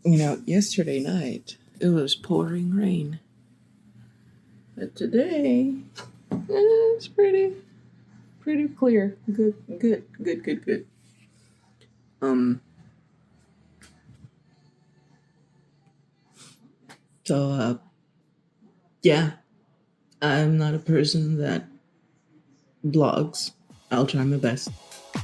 yesterday night, it was pouring rain. But today, it's pretty clear. Good. So, yeah, I'm not a person that blogs. I'll try my best.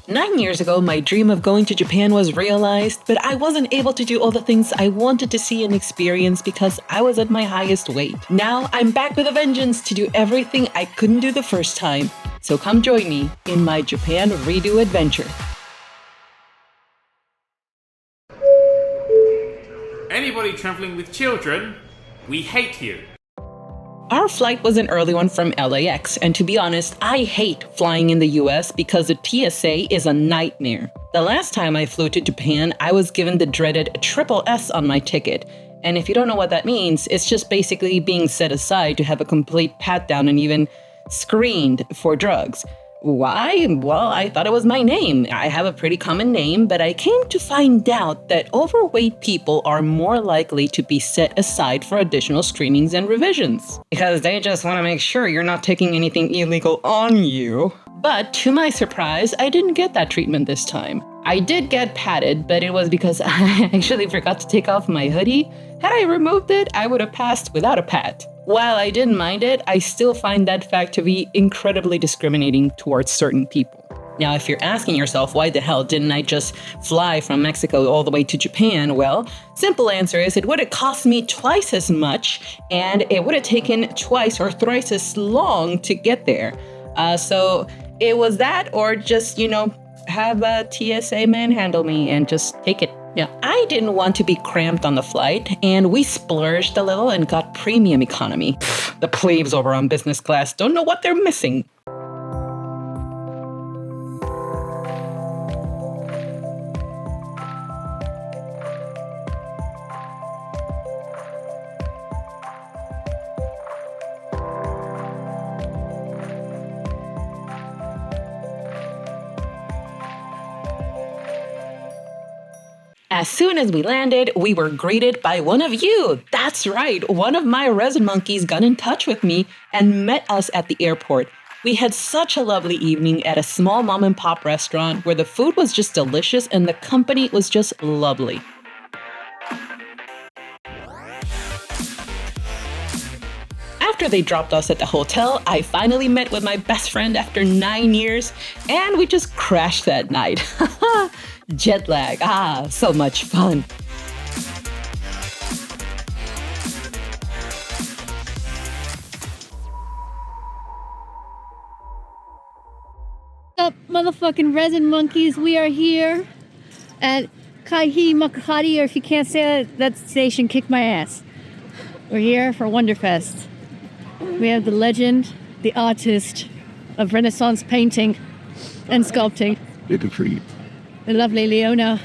9 years ago, my dream of going to Japan was realized, but I wasn't able to do all the things I wanted to see and experience because I was at my highest weight. Now I'm back with a vengeance to do everything I couldn't do the first time. So come join me in my Japan redo adventure. Anybody traveling with children, we hate you. Our flight was an early one from LAX, and to be honest, I hate flying in the US because the TSA is a nightmare. The last time I flew to Japan, I was given the dreaded triple S on my ticket. And if you don't know what that means, it's just basically being set aside to have a complete pat-down and even screened for drugs. Why? Well, I thought it was my name. I have a pretty common name, but I came to find out that overweight people are more likely to be set aside for additional screenings and revisions. Because they just want to make sure you're not taking anything illegal on you. But to my surprise, I didn't get that treatment this time. I did get patted, but it was because I actually forgot to take off my hoodie. Had I removed it, I would have passed without a pat. While I didn't mind it, I still find that fact to be incredibly discriminating towards certain people. Now, if you're asking yourself, why the hell didn't I just fly from Mexico all the way to Japan? Well, simple answer is it would have cost me twice as much, and it would have taken twice or thrice as long to get there. So it was that, or just, have a TSA manhandle me and just take it. Yeah, I didn't want to be cramped on the flight, and we splurged a little and got premium economy. The plebes over on business class don't know what they're missing. As soon as we landed, we were greeted by one of you. That's right, one of my resin monkeys got in touch with me and met us at the airport. We had such a lovely evening at a small mom and pop restaurant where the food was just delicious and the company was just lovely. After they dropped us at the hotel, I finally met with my best friend after 9 years, and we just crashed that night. Jet lag, so much fun. Up, motherfucking resin monkeys, we are here at Kaihi Makahari, or if you can't say that station, kick my ass. We're here for WonderFest. We have the legend, the artist of Renaissance painting and sculpting. The lovely Leona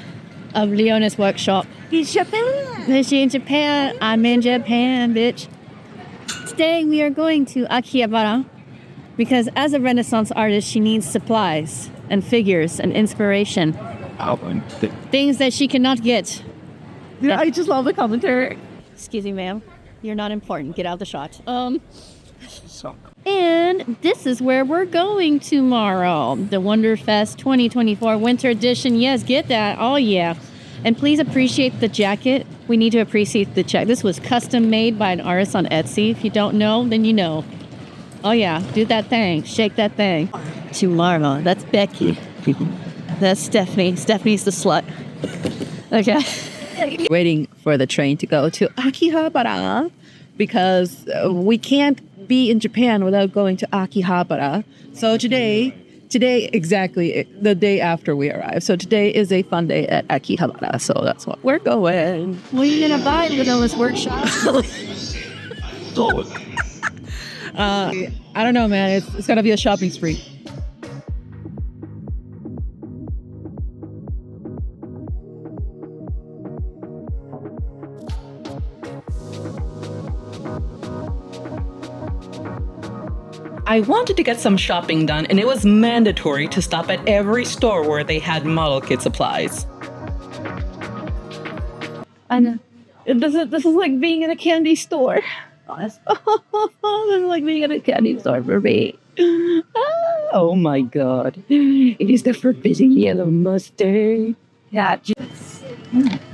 of Leona's workshop. He's Japan. Is she in Japan? I'm in Japan, bitch. Today we are going to Akihabara because as a Renaissance artist, she needs supplies and figures and inspiration. Things that she cannot get. Yeah, I just love the commentary. Excuse me, ma'am. You're not important. Get out of the shot. And this is where we're going tomorrow. The WonderFest 2024 Winter Edition. Yes, get that. Oh, yeah. And please appreciate the jacket. We need to appreciate the jacket. This was custom made by an artist on Etsy. If you don't know, then you know. Oh, yeah. Do that thing. Shake that thing. Tomorrow. That's Becky. That's Stephanie. Stephanie's the slut. Okay. Waiting for the train to go to Akihabara because we can't be in Japan without going to Akihabara. So today, exactly the day after we arrive. So today is a fun day at Akihabara. So that's what we're going. What are you gonna buy at Lenova's workshop? I don't know, man. It's gonna be a shopping spree. I wanted to get some shopping done, and it was mandatory to stop at every store where they had model kit supplies. This is like being in a candy store. This is like being in a candy store for me. Oh my god. It is the forbidden yellow mustard. Yeah.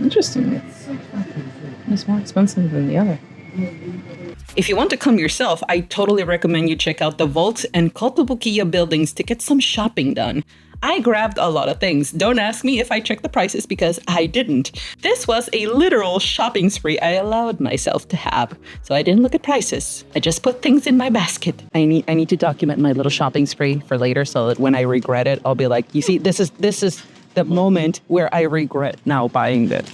Interesting. It's more expensive than the other. If you want to come yourself, I totally recommend you check out the Vaults and Kotobukiya buildings to get some shopping done. I grabbed a lot of things. Don't ask me if I checked the prices because I didn't. This was a literal shopping spree I allowed myself to have. So I didn't look at prices. I just put things in my basket. I need to document my little shopping spree for later so that when I regret it, I'll be like, you see, this is the moment where I regret now buying this.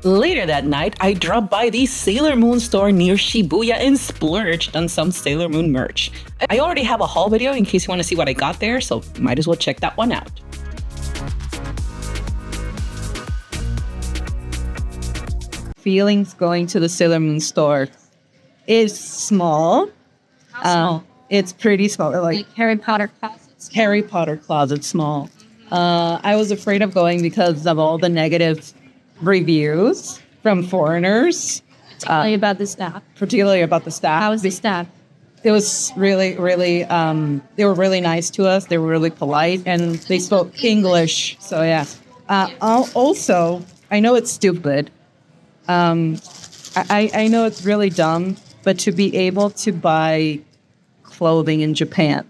Later that night, I dropped by the Sailor Moon store near Shibuya and splurged on some Sailor Moon merch. I already have a haul video in case you want to see what I got there, so might as well check that one out. Feelings going to the Sailor Moon store is small. It's pretty small, like Harry Potter closets. Harry Potter closet small. I was afraid of going because of all the negative reviews from foreigners. Particularly about the staff. Particularly about the staff. How was the staff? It was really, they were really nice to us. They were really polite and they spoke English. So yeah. Also, I know it's stupid. I know it's really dumb, but to be able to buy clothing in Japan,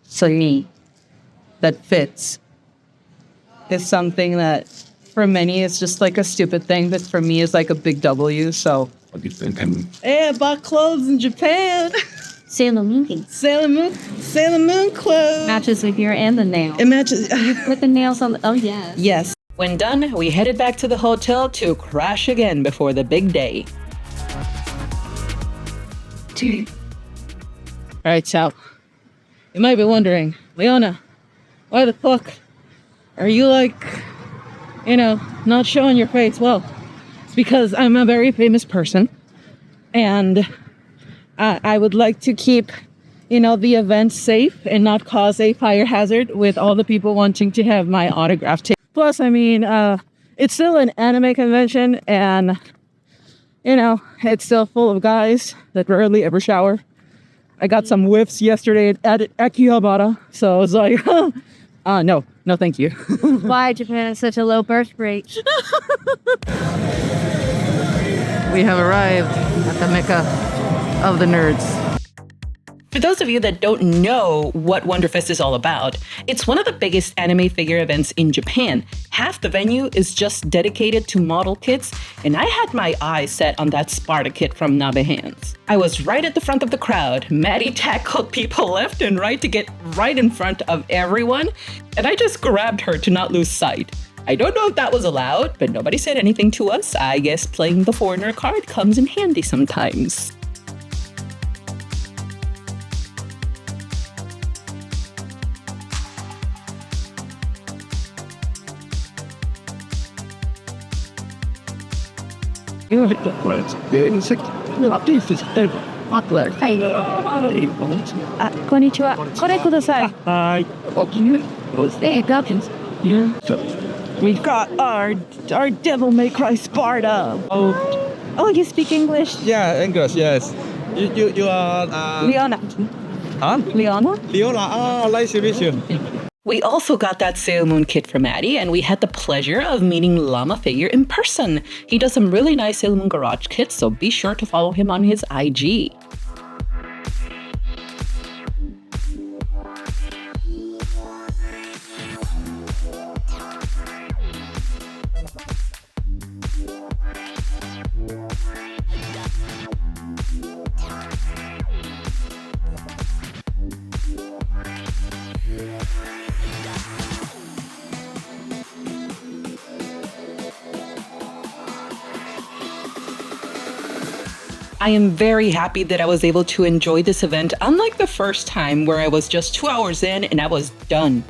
so me, that fits, is something that for many it's just like a stupid thing, but for me it's like a big W. So What do you think? I bought clothes in Japan. Sailor Moon. Sailor Moon clothes. Matches with your and the nail. It matches. Put the nails on the, oh yes. Yes. When done, we headed back to the hotel to crash again before the big day. All right, so you might be wondering, Leona, why the fuck are you not showing your face? Well, it's because I'm a very famous person and I would like to keep, the event safe and not cause a fire hazard with all the people wanting to have my autograph taken. Plus, it's still an anime convention and, it's still full of guys that rarely ever shower. I got some whiffs yesterday at Akihabara, so I was like, no, thank you. Why Japan has such a low birth rate? We have arrived at the Mecca of the nerds. For those of you that don't know what WonderFest is all about, it's one of the biggest anime figure events in Japan. Half the venue is just dedicated to model kits, and I had my eye set on that Sparta kit from Nabe Hands. I was right at the front of the crowd. Maddie tackled people left and right to get right in front of everyone, and I just grabbed her to not lose sight. I don't know if that was allowed, but nobody said anything to us. I guess playing the foreigner card comes in handy sometimes. Konnichiwa. Kore kudasai. We got our Devil May Cry Sparta. Oh, you speak English? Yeah, English, yes. You are... Leona. Huh? Leona? Leona, nice to meet you. We also got that Sailor Moon kit from Maddie, and we had the pleasure of meeting Llama Figure in person. He does some really nice Sailor Moon garage kits, so be sure to follow him on his IG. I am very happy that I was able to enjoy this event, unlike the first time where I was just 2 hours in and I was done.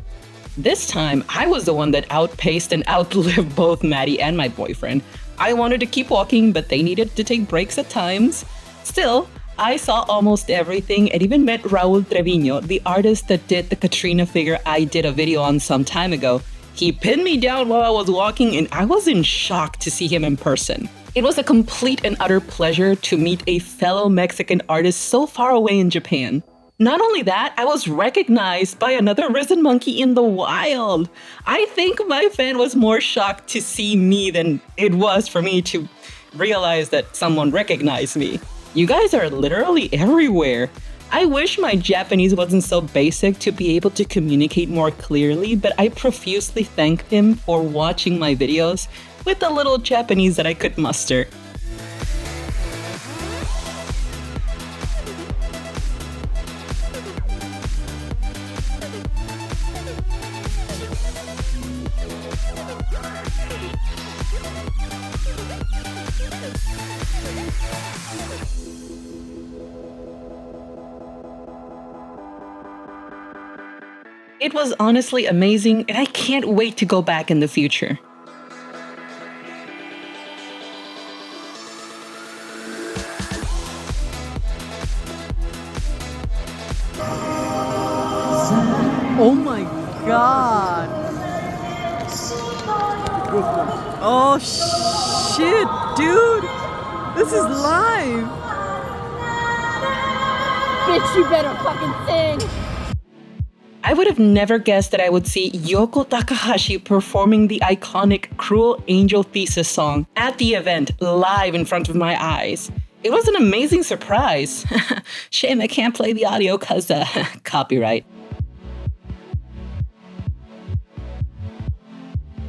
This time, I was the one that outpaced and outlived both Maddie and my boyfriend. I wanted to keep walking, but they needed to take breaks at times. Still, I saw almost everything and even met Raul Trevino, the artist that did the Katrina figure I did a video on some time ago. He pinned me down while I was walking and I was in shock to see him in person. It was a complete and utter pleasure to meet a fellow Mexican artist so far away in Japan. Not only that, I was recognized by another risen monkey in the wild. I think my fan was more shocked to see me than it was for me to realize that someone recognized me. You guys are literally everywhere. I wish my Japanese wasn't so basic to be able to communicate more clearly, but I profusely thank him for watching my videos with the little Japanese that I could muster. It was honestly amazing, and I can't wait to go back in the future. Oh my god. Oh shit, dude. This is live. Bitch, you better fucking sing. I would have never guessed that I would see Yoko Takahashi performing the iconic Cruel Angel Thesis song at the event live in front of my eyes. It was an amazing surprise. Shame I can't play the audio cause copyright.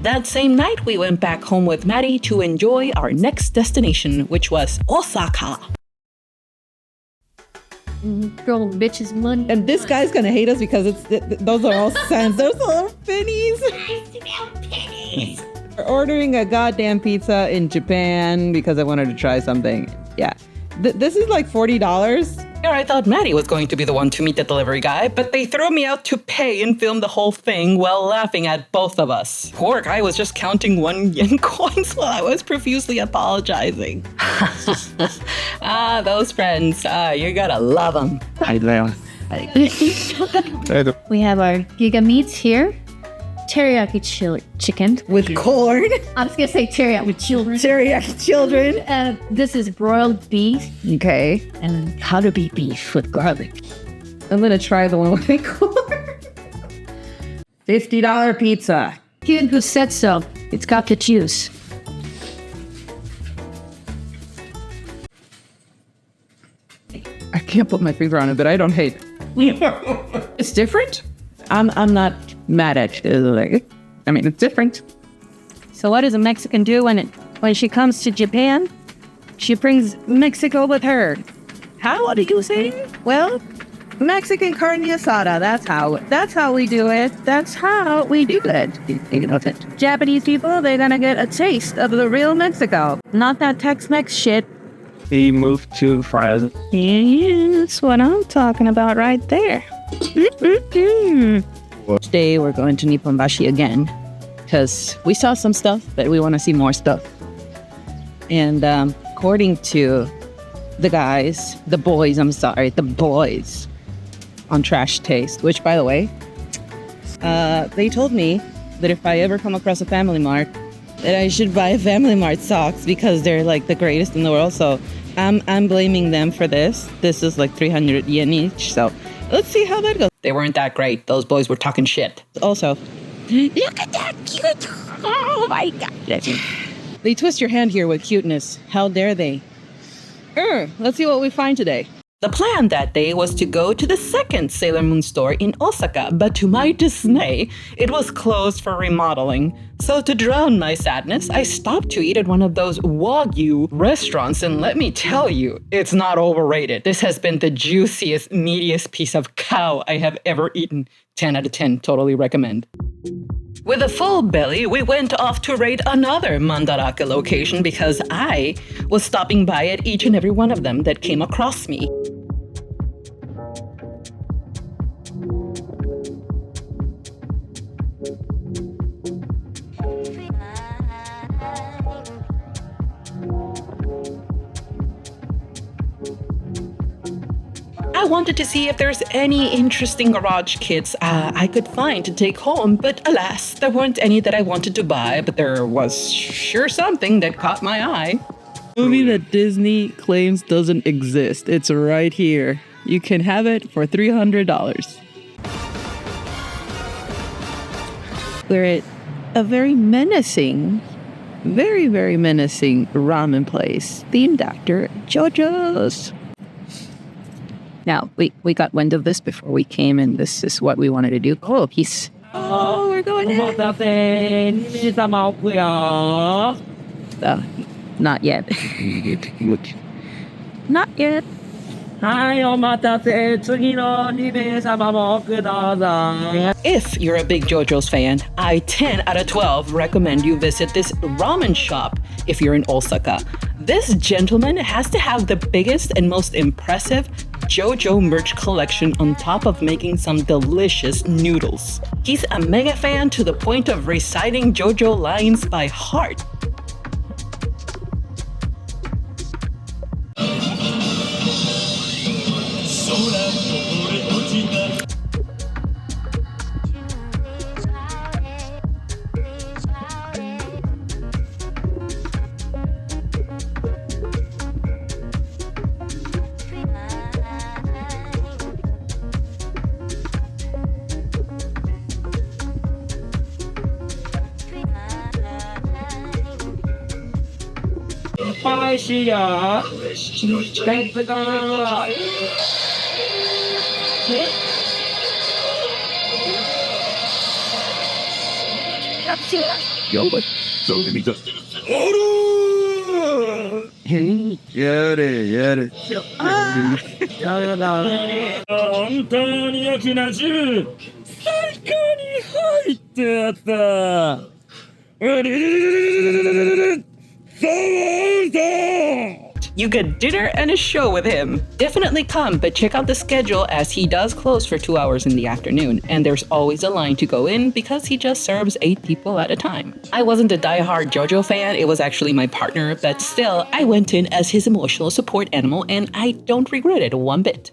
That same night, we went back home with Maddie to enjoy our next destination, which was Osaka. Girl, bitches, money. And this guy's gonna hate us because those are all cents. Those are pennies. We're ordering a goddamn pizza in Japan because I wanted to try something. Yeah. This is like $40. Here I thought Maddie was going to be the one to meet the delivery guy, but they threw me out to pay and film the whole thing while laughing at both of us. Poor guy was just counting 1 yen coins while I was profusely apologizing. Those friends. You gotta love them. We have our Giga Meats here. Teriyaki chicken. With corn. I was gonna say teriyaki with children. Teriyaki children. This is broiled beef. Okay. And Kalbi beef with garlic. I'm gonna try the one with the corn. $50 pizza. Kid who said so. It's got the juice. I can't put my finger on it, but I don't hate it. It's different. I'm not mad at it. I mean, it's different. So what does a Mexican do when she comes to Japan? She brings Mexico with her. How do you say? Well, Mexican carne asada. That's how we do it. That's how we do it. Japanese people, they're gonna get a taste of the real Mexico, not that Tex-Mex shit. He moved to France. Yeah, that's what I'm talking about right there. Today we're going to Nipponbashi again because we saw some stuff, but we want to see more stuff. And according to the boys on Trash Taste, which by the way, they told me that if I ever come across a Family Mart, that I should buy Family Mart socks because they're like the greatest in the world. So I'm blaming them for this. This is like 300 yen each. So let's see how that goes. They weren't that great. Those boys were talking shit. Also, look at that cute. Oh my god. They twist your hand here with cuteness. How dare they? Let's see what we find today. The plan that day was to go to the second Sailor Moon store in Osaka, but to my dismay, it was closed for remodeling. So to drown my sadness, I stopped to eat at one of those Wagyu restaurants, and let me tell you, it's not overrated. This has been the juiciest, meatiest piece of cow I have ever eaten. 10 out of 10, totally recommend. With a full belly, we went off to raid another Mandarake location because I was stopping by at each and every one of them that came across me. I wanted to see if there's any interesting garage kits I could find to take home, but alas, there weren't any that I wanted to buy, but there was sure something that caught my eye. Movie that Disney claims doesn't exist. It's right here. You can have it for $300. We're at a very menacing, very, very menacing ramen place themed after JoJo's. Now, we got wind of this before we came, and this is what we wanted to do. Oh, peace. Oh, we're going in. Not yet. Not yet. If you're a big JoJo's fan, I 10 out of 12 recommend you visit this ramen shop if you're in Osaka. This gentleman has to have the biggest and most impressive JoJo merch collection on top of making some delicious noodles. He's a mega fan to the point of reciting JoJo lines by heart. You get dinner and a show with him. Definitely come, but check out the schedule as he does close for 2 hours in the afternoon, and there's always a line to go in because he just serves 8 people at a time. I wasn't a diehard JoJo fan, it was actually my partner, but still, I went in as his emotional support animal, and I don't regret it one bit.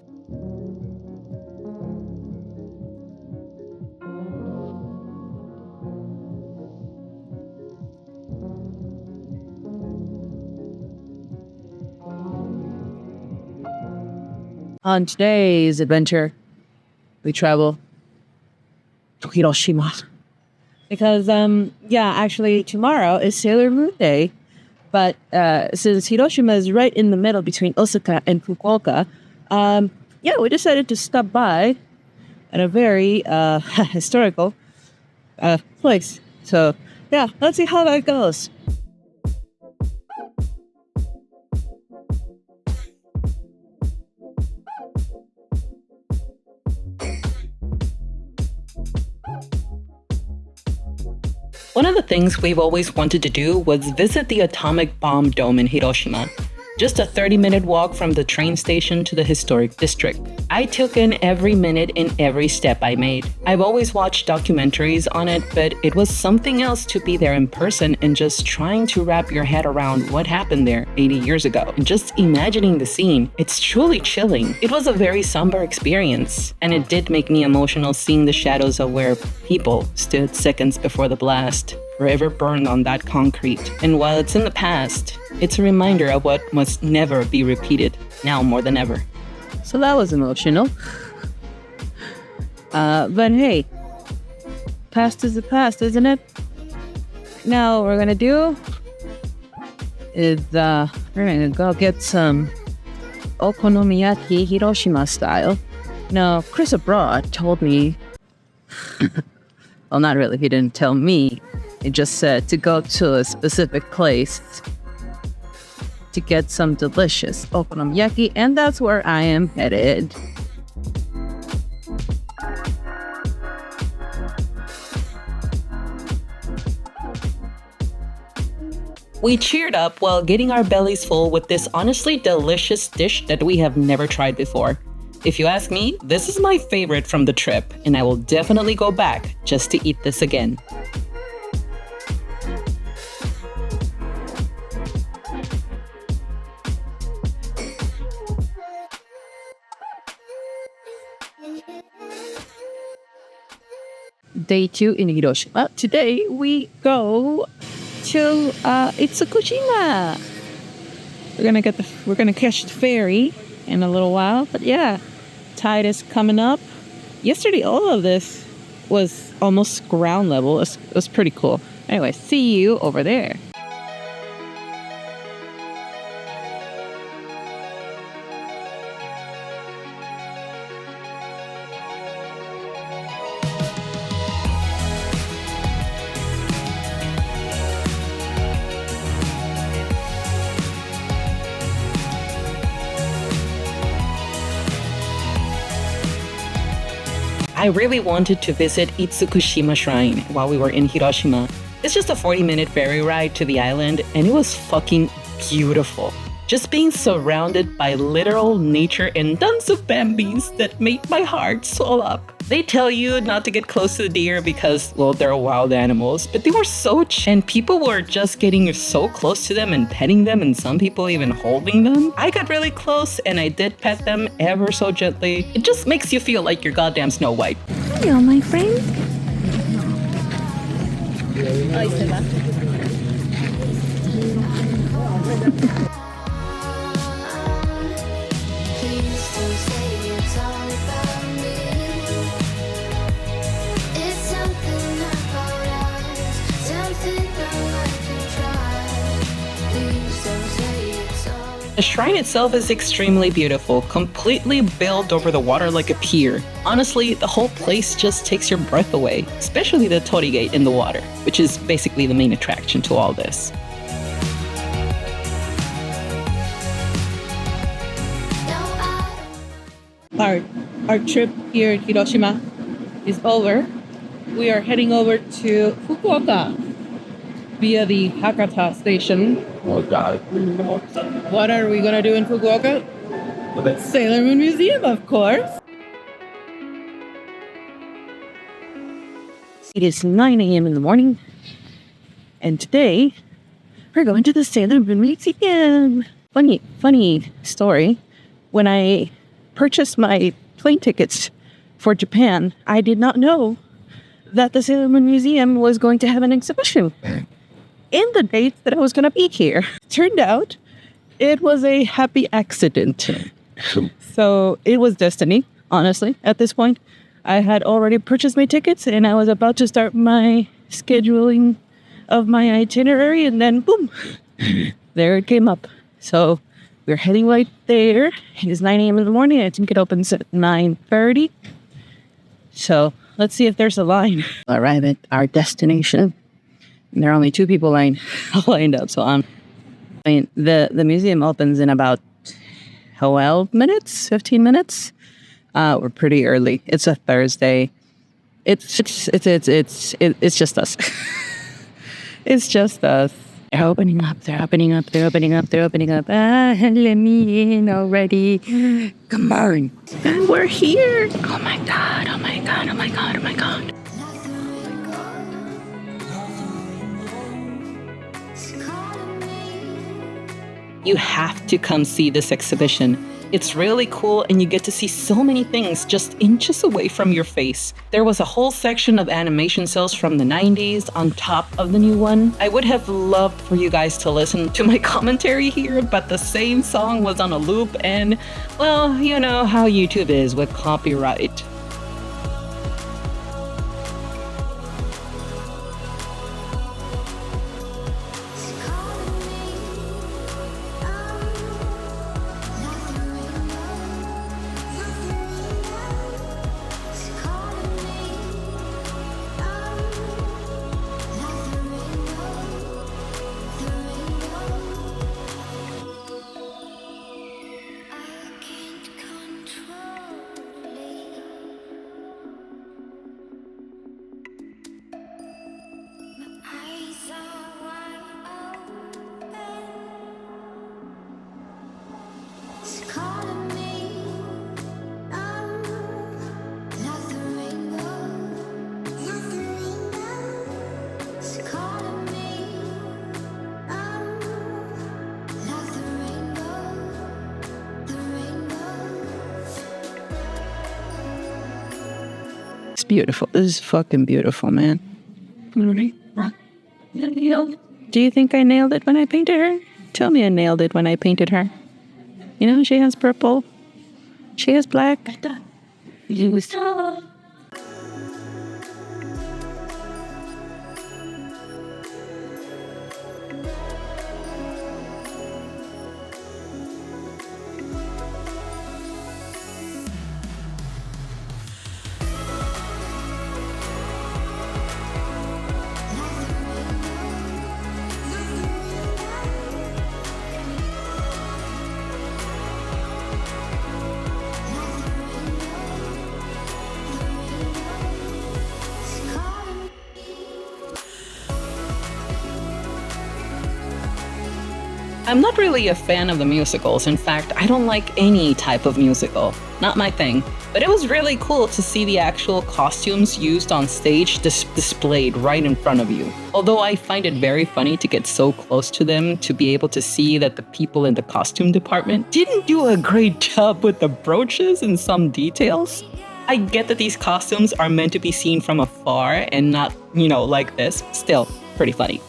On today's adventure, we travel to Hiroshima. Because, actually tomorrow is Sailor Moon Day. But since Hiroshima is right in the middle between Osaka and Fukuoka, we decided to stop by at a very historical place. So, let's see how that goes. One of the things we've always wanted to do was visit the atomic bomb dome in Hiroshima. Just a 30-minute walk from the train station to the historic district. I took in every minute and every step I made. I've always watched documentaries on it, but it was something else to be there in person and just trying to wrap your head around what happened there 80 years ago. And just imagining the scene, it's truly chilling. It was a very somber experience, and it did make me emotional seeing the shadows of where people stood seconds before the blast, forever burned on that concrete. And while it's in the past, it's a reminder of what must never be repeated, now more than ever. So that was emotional. But hey, past is the past, isn't it? Now what we're gonna do is we're gonna go get some okonomiyaki Hiroshima style. Now, Chris abroad told me, well, not really, he didn't tell me. He just said to go to a specific place to get some delicious okonomiyaki, and that's where I am headed. We cheered up while getting our bellies full with this honestly delicious dish that we have never tried before. If you ask me, this is my favorite from the trip, and I will definitely go back just to eat this again. day 2 in Hiroshima. Today we go to Itsukushima. We're gonna catch the ferry in a little while. But yeah, tide is coming up. Yesterday, all of this was almost ground level. It was pretty cool. Anyway, see you over there. I really wanted to visit Itsukushima Shrine while we were in Hiroshima. It's just a 40-minute ferry ride to the island, and it was fucking beautiful. Just being surrounded by literal nature and tons of bambies that made my heart swell up. They tell you not to get close to the deer because, well, they're wild animals, but they were so and people were just getting so close to them and petting them, and some people even holding them. I got really close and I did pet them ever so gently. It just makes you feel like you're goddamn Snow White. Hello, my friend. The shrine itself is extremely beautiful, completely built over the water like a pier. Honestly, the whole place just takes your breath away, especially the torii gate in the water, which is basically the main attraction to all this. Our trip here in Hiroshima is over. We are heading over to Fukuoka via the Hakata station. Oh God. What are we gonna do in Fukuoka? Sailor Moon Museum, of course. It is 9 a.m. in the morning, and today we're going to the Sailor Moon Museum. Funny story. When I purchased my plane tickets for Japan, I did not know that the Sailor Moon Museum was going to have an exhibition in the date that I was going to be here. Turned out it was a happy accident. So it was destiny, honestly, at this point. I had already purchased my tickets and I was about to start my scheduling of my itinerary, and then boom, there it came up. So we're heading right there. It is 9 a.m. in the morning. I think it opens at 9:30. So let's see if there's a line. Arrive at our destination. And there are only 2 people lined up. So the museum opens in about 12 minutes, 15 minutes. We're pretty early. It's a Thursday. It's just us. It's just us. They're opening up. Ah, let me in already. Come on. And we're here. Oh my God. You have to come see this exhibition. It's really cool, and you get to see so many things just inches away from your face. There was a whole section of animation cells from the 90s on top of the new one. I would have loved for you guys to listen to my commentary here, but the same song was on a loop, and, well, you know how YouTube is with copyright. It's beautiful. This is fucking beautiful, man. Do you think I nailed it when I painted her? Tell me I nailed it when I painted her. You know, she has purple. She has black. I'm not really a fan of the musicals. In fact, I don't like any type of musical. Not my thing. But it was really cool to see the actual costumes used on stage displayed right in front of you. Although I find it very funny to get so close to them to be able to see that the people in the costume department didn't do a great job with the brooches and some details. I get that these costumes are meant to be seen from afar and not, like this. Still, pretty funny.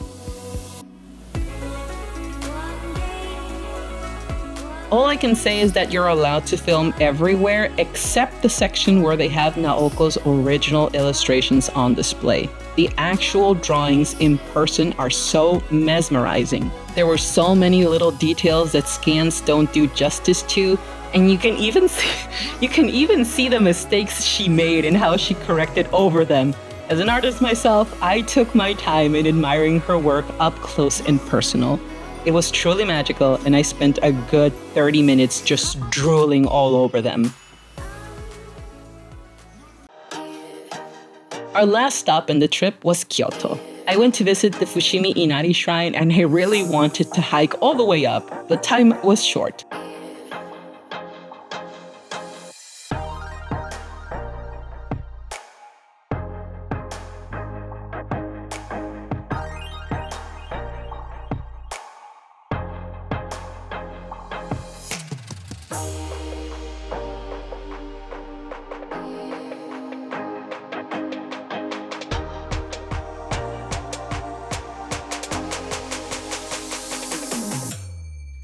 All I can say is that you're allowed to film everywhere except the section where they have Naoko's original illustrations on display. The actual drawings in person are so mesmerizing. There were so many little details that scans don't do justice to, and you can even see the mistakes she made and how she corrected over them. As an artist myself, I took my time in admiring her work up close and personal. It was truly magical, and I spent a good 30 minutes just drooling all over them. Our last stop in the trip was Kyoto. I went to visit the Fushimi Inari Shrine, and I really wanted to hike all the way up. The time was short.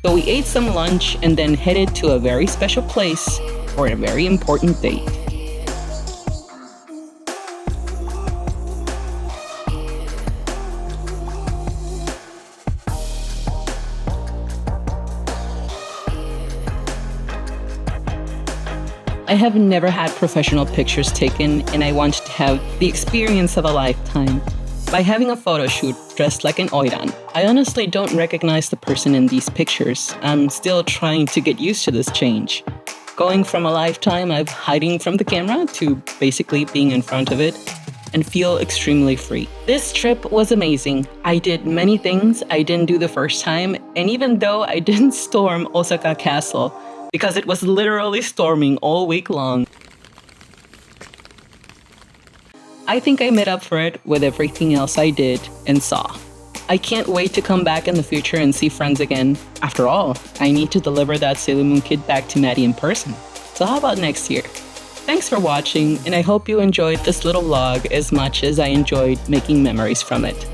So we ate some lunch and then headed to a very special place for a very important date. I have never had professional pictures taken, and I wanted to have the experience of a lifetime. By having a photo shoot dressed like an oiran, I honestly don't recognize the person in these pictures. I'm still trying to get used to this change. Going from a lifetime of hiding from the camera to basically being in front of it and feel extremely free. This trip was amazing. I did many things I didn't do the first time, and even though I didn't storm Osaka Castle, because it was literally storming all week long, I think I made up for it with everything else I did and saw. I can't wait to come back in the future and see friends again. After all, I need to deliver that Sailor Moon kid back to Maddie in person. So how about next year? Thanks for watching, and I hope you enjoyed this little vlog as much as I enjoyed making memories from it.